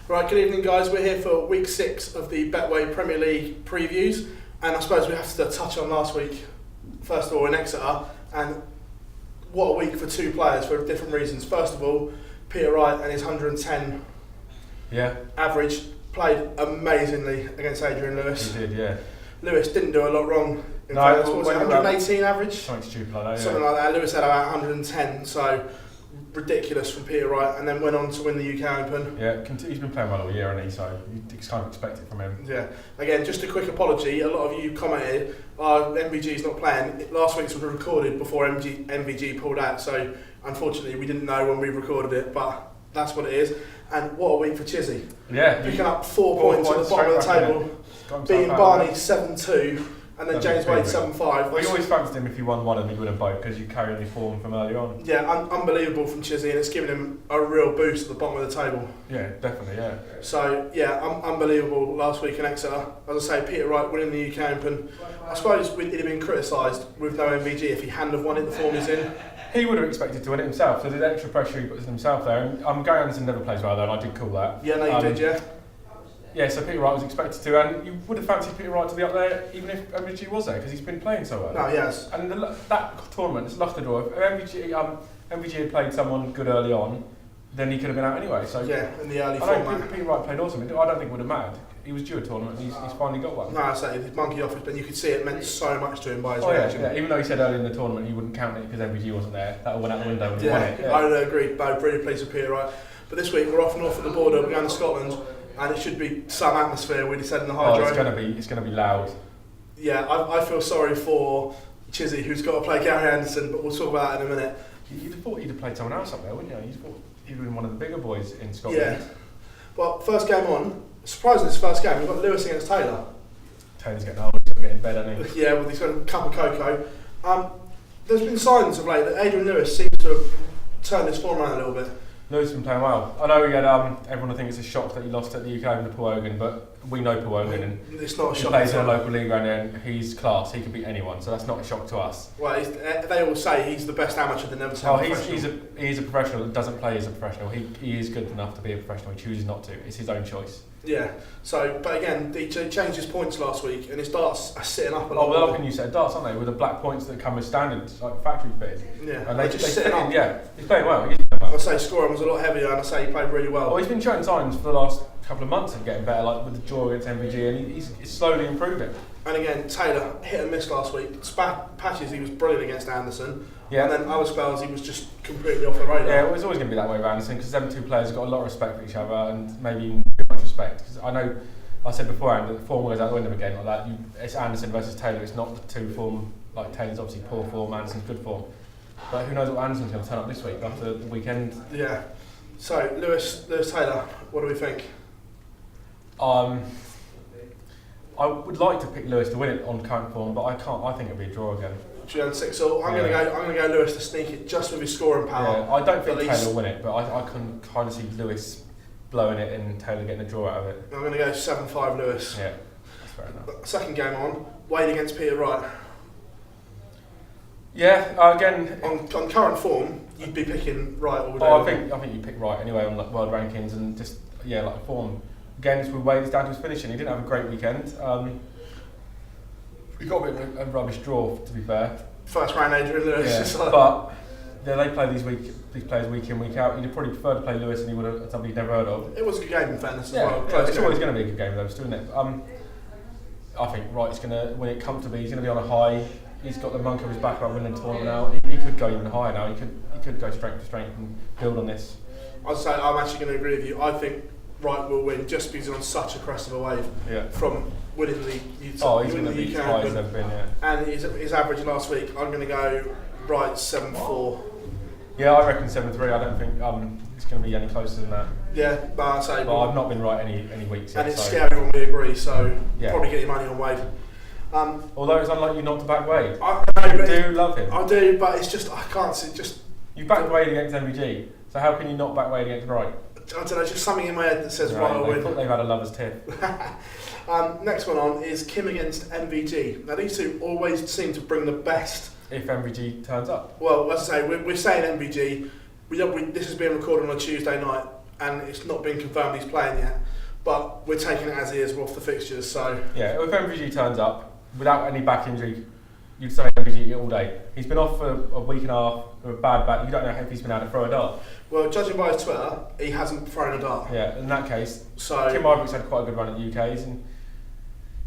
Right, good evening guys. We're here for week 6 of the Betway Premier League previews, and I suppose we have to touch on last week, first of all, in Exeter, and what a week for two players for different reasons. First of all, Peter Wright and his 110 average played amazingly against Adrian Lewis. He did, yeah. Lewis didn't do a lot wrong. In No, fact, what was it, 118 average? Something stupid like that, yeah. Something like that. Lewis had about 110, so ridiculous from Peter Wright, and then went on to win the UK Open. Yeah, he's been playing well all year, hasn't he? So you kind of expect it from him. Yeah. Again, just a quick apology. A lot of you commented, MVG's not playing. Last week's was recorded before MVG pulled out, so unfortunately we didn't know when we recorded it, but that's what it is. And what a week for Chizzy. Yeah. Picking up 4 points at the bottom of the table, beating Barney 7-2. And then James Wade 7-5. Well, you always fancied him if you won one and you win them both because you carry the form from early on. Yeah, unbelievable from Chizzy, and it's given him a real boost at the bottom of the table. Yeah, definitely, yeah. So, yeah, unbelievable last week in Exeter. As I say, Peter Wright winning the UK Open. I suppose he'd have been criticised with no MVG if he hadn't have won it, the form he's in. He would have expected to win it himself, so there's extra pressure he puts on himself there. And Gary Anderson never plays well though, and I did call that. Yeah, no, you did, yeah. Yeah, so Peter Wright was expected to, and you would have fancied Peter Wright to be up there even if MVG was there, because he's been playing so well. No, yes. And that tournament, it's luck the draw. If MVG had played someone good early on, then he could have been out anyway. So yeah, in the early format. Peter Wright played awesome. I don't think it would have mattered. He was due a tournament, and he's finally got one. No, I say his monkey off, but you could see it meant so much to him by his reaction. Yeah, even though he said earlier in the tournament he wouldn't count it because MVG wasn't there, that all went out the window when he won it. Yeah, I would agree. No, really pleased with Peter Wright. But this week we're off north of the border, we're going to Scotland. And it should be some atmosphere, we said in the hydro. It's going to be loud. Yeah, I feel sorry for Chizzy, who's got to play Gary Anderson, but we'll talk about that in a minute. You'd have thought he'd have played someone else up there, wouldn't you? You'd have thought he'd been one of the bigger boys in Scotland. Yeah. Well, first game on, surprisingly, this first game, we've got Lewis against Taylor. Taylor's getting old, he's got to get in bed, hasn't he? Yeah, he's got a cup of cocoa. There's been signs of late that Adrian Lewis seems to have turned his form around a little bit. Lewis has been playing well. I know we had everyone. I think it's a shock that he lost at the UK Open to Paul Hogan, but we know Paul Hogan, and it's not a shock. He plays in a local league around there, and he's class. He could beat anyone, so that's not a shock to us. Well, they all say he's the best amateur they've never seen. He's a professional that doesn't play as a professional. He is good enough to be a professional. He chooses not to. It's his own choice. Yeah. So, but again, he changed his points last week, and his darts are sitting up a lot. Oh, well, how can you say darts, aren't they? With the black points that come with standard, like factory fitted. Yeah. And they just sitting up. Yeah. He's playing well. I say scoring was a lot heavier, and I say he played really well. Well, he's been showing signs for the last couple of months of getting better, like with the draw against MVG, and he's slowly improving. And again, Taylor hit and miss last week. Patches, he was brilliant against Anderson. Yeah. And then other spells, he was just completely off the radar. Yeah, well, it's always going to be that way with Anderson, because them two players have got a lot of respect for each other, and maybe even too much respect. Because I know, I said beforehand that the form goes out the window again like that. It's Anderson versus Taylor. It's not the two form. Like Taylor's obviously poor form, Anderson's good form. But who knows what Anderson's going to turn up this week after the weekend? Yeah. So Lewis Taylor, what do we think? I would like to pick Lewis to win it on current form, but I can't. I think it'll be a draw again. I'm going to go Lewis to sneak it just with his scoring power. Yeah, I don't think Taylor will win it, but I can kind of see Lewis blowing it and Taylor getting a draw out of it. I'm going to go 7-5 Lewis. Yeah, that's fair enough. Second game on, Wade against Peter Wright. Yeah, again on current form, you'd be picking Wright all day. Oh, I think you pick Wright anyway on like world rankings and just like form. Again, it's with Wade, it's down to his finishing. He didn't have a great weekend. He got a bit of a rubbish draw, to be fair. First round Adrian Lewis. Yeah, but they play these players week in, week out. You'd probably prefer to play Lewis than he would have somebody you'd never heard of. It was a good game in fairness as well. Yeah, it's always going to be a good game though, isn't it? I think Wright's going to win it comfortably. He's going to be on a high. He's got the monk of his back about winning the tournament now. He could go even higher now. He could go strength to strength and build on this. I'd say I'm actually going to agree with you. I think Wright will win just because he's on such a crest of a wave from winning the he's going to be as high as ever been, yeah. And his average last week, I'm going to go Wright 7-4. Yeah, I reckon 7-3. I don't think it's going to be any closer than that. Yeah, but I'd say. But I've not been right any weeks yet. And it's scary when we agree, so probably get your money on Wade. Although it's unlike you not to back Wade. I do love him. I do, but it's just I can't see. You backed Wade against MVG, so how can you not back Wade against Wright? I don't know, just something in my head that says Wright will win. I thought they've had a lover's tiff. Next one on is Kim against MVG. Now these two always seem to bring the best. If MVG turns up. Well, as I say, we're saying MVG. This is being recorded on a Tuesday night, and it's not been confirmed he's playing yet. But we're taking it as he is off the fixtures. So yeah, if MVG turns up without any back injury, you'd say MVG all day. He's been off for a week and a half with a bad back. You don't know if he's been able to throw a dart. Well, judging by his Twitter, he hasn't thrown a dart. Yeah, in that case, so Tim Ivory's had quite a good run at the UKs, and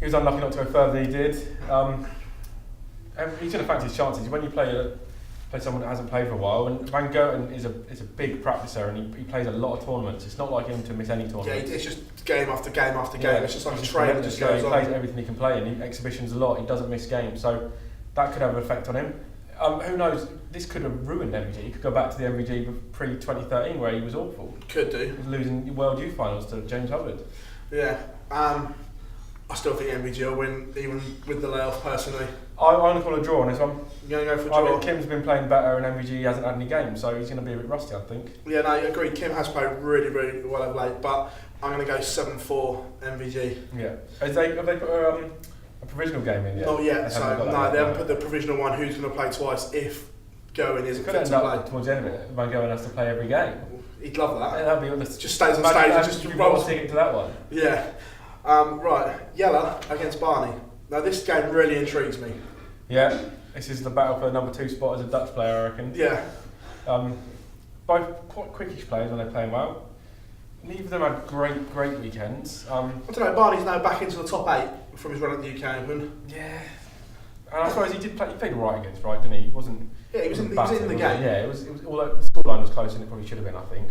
he was unlucky not to go further than he did. He's going to fancy his chances. When you play someone that hasn't played for a while, and Van Gerten is a big practicer, and he plays a lot of tournaments. It's not like him to miss any tournament. Yeah, it's just game after game after game. It's just like a train that just goes he on. plays everything he can play, and he exhibitions a lot. He doesn't miss games, so that could have an effect on him. Who knows? This could have ruined MVG. He could go back to the MVG pre-2013 where he was awful. Could do. He was losing World Youth Finals to James Hubbard. Yeah. I still think MVG will win, even with the layoff personally. I'm going to call a draw on this one. You're going to go for a draw? I think Kim's been playing better and MVG hasn't had any games, so he's going to be a bit rusty, I think. Yeah, no, I agree. Kim has played really, really well of late, but I'm going to go 7-4 MVG. Yeah. Have they put a provisional game in yet? Not yet, They haven't put the provisional one who's going to play twice if Going isn't fit to play. Towards the end of it, Van Going has to play every game. He'd love that. Yeah, that'd be honest. Just stays on stage and just rolls. A ticket to that one. Yeah. Right, Yella against Barney. Now this game really intrigues me. Yeah, this is the battle for the number 2 spot as a Dutch player, I reckon. Yeah. Both quite quickish players when they're playing well. Neither of them had great weekends. I don't know, Barney's now back into the top 8 from his run at the UK Open. Yeah. And I suppose he played all right against Wright, didn't he? He wasn't. Yeah, he was in the game. Yeah, it was. Although the scoreline was close, and it probably should have been, I think.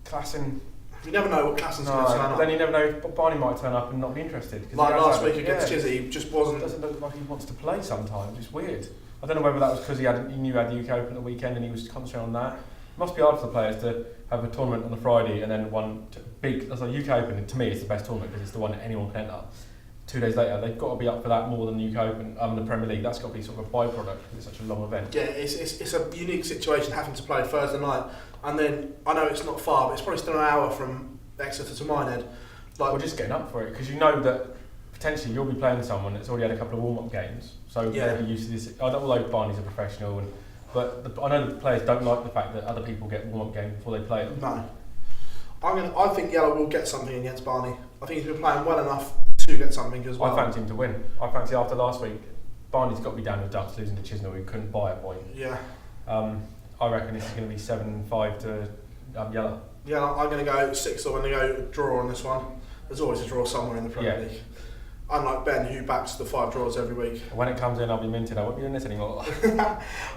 Klassen. You never know what Klassen's going to turn up. Then you never know if Barney might turn up and not be interested. Like last week against Chizzy, he just wasn't. Doesn't look like he wants to play sometimes. It's weird. I don't know whether that was because he knew he had the UK Open at the weekend and he was concentrating on that. It must be hard for the players to have a tournament on the Friday and then one big. That's like UK Open. To me, it's the best tournament because it's the one that anyone can enter. 2 days later, they've got to be up for that more than the UK Open, the Premier League. That's got to be sort of a byproduct because it's such a long event. Yeah, it's a unique situation having to play Thursday night, and then I know it's not far, but it's probably still an hour from Exeter to Minehead. Like, we're just getting up for it because you know that potentially you'll be playing someone that's already had a couple of warm-up games, so they'll be used to this. Although Barney's a professional, but I know the players don't like the fact that other people get warm-up games before they play them. No, I think Yellow will get something against Barney. I think he's been playing well enough to get something as well. I fancy him to win. I fancy after last week, Barney's got to be down with Dutch losing to Chisnell, who couldn't buy a point. Yeah. I reckon this is going to be 7-5 to Yellow. Yeah, I'm going to go 6 or I'm going to go draw on this one. There's always a draw somewhere in the Premier League. Unlike Ben, who backs the 5 draws every week. When it comes in, I'll be minted. I won't be doing this anymore.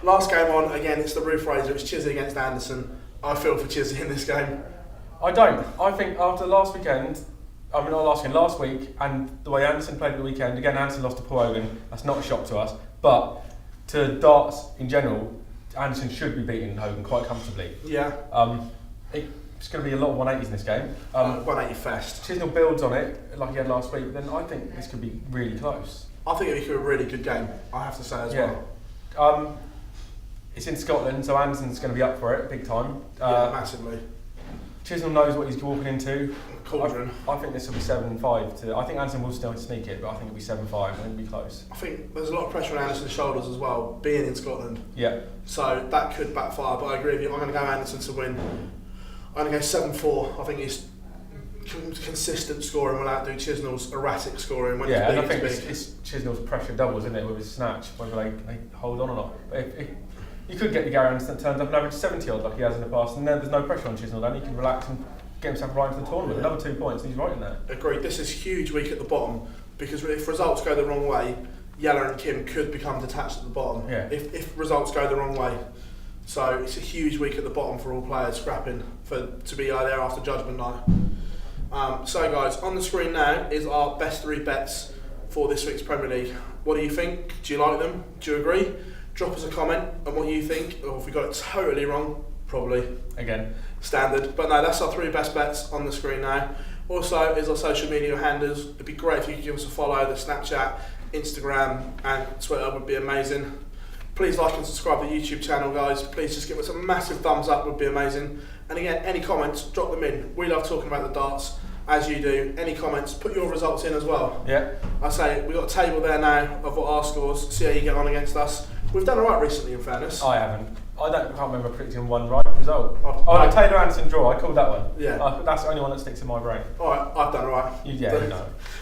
Last game on, again, it's the Roof Razor. It's Chizzy against Anderson. I feel for Chizzy in this game. I don't. I think after last weekend, last week, and the way Anderson played at the weekend, again, Anderson lost to Paul Hogan. That's not a shock to us. But to darts in general, Anderson should be beating Hogan quite comfortably. Yeah. It's going to be a lot of 180s in this game. 180 fest. Chisnell builds on it like he had last week, then I think this could be really close. I think it could be a really good game, I have to say as well. It's in Scotland, so Anderson's going to be up for it big time. Massively. Chisnell knows what he's walking into. Cauldron. I think this will be 7-5. I think Anderson will still sneak it, but I think it'll be 7-5. I think it'll be close. I think there's a lot of pressure on Anderson's shoulders as well, being in Scotland. Yeah. So that could backfire, but I agree with you. I'm going to go Anderson to win. I'm going to go 7-4. I think he's consistent scoring will outdo Chisnell's erratic scoring when and I he's think big. it's Chisnell's pressure doubles, isn't it, with his snatch, whether they hold on or not. But if you could get the Gary Anderson that turns up and average 70 odd like he has in the past, and then there's no pressure on Chisnell, then he can relax and get himself right into the tournament. Another 2 points, and he's right in there. Agreed. This is a huge week at the bottom because if results go the wrong way, Yella and Kim could become detached at the bottom. Yeah. If results go the wrong way. So it's a huge week at the bottom for all players scrapping to be there after Judgment Night. So guys, on the screen now is our best 3 bets for this week's Premier League. What do you think? Do you like them? Do you agree? Drop us a comment on what you think, or if we got it totally wrong, probably. Again. Standard. But no, that's our 3 best bets on the screen now. Also is our social media handles. It'd be great if you could give us a follow. The Snapchat, Instagram and Twitter would be amazing. Please like and subscribe to the YouTube channel, guys. Please just give us a massive thumbs up, would be amazing. And again, any comments, drop them in. We love talking about the darts, as you do. Any comments, put your results in as well. Yeah. I say, we've got a table there now of what our scores, see how you get on against us. We've done alright recently, in fairness. I haven't. I can't remember predicting one right result. No, Taylor Anderson draw. I called that one. Yeah. That's the only one that sticks in my brain. All right, I've done all right.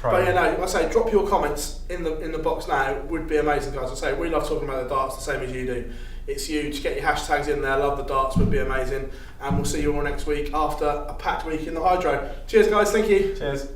But yeah, no, I say drop your comments in the box now. Would be amazing, guys. I say we love talking about the darts the same as you do. It's huge. Get your hashtags in there. Love the darts. Would be amazing. And we'll see you all next week after a packed week in the Hydro. Cheers, guys. Thank you. Cheers.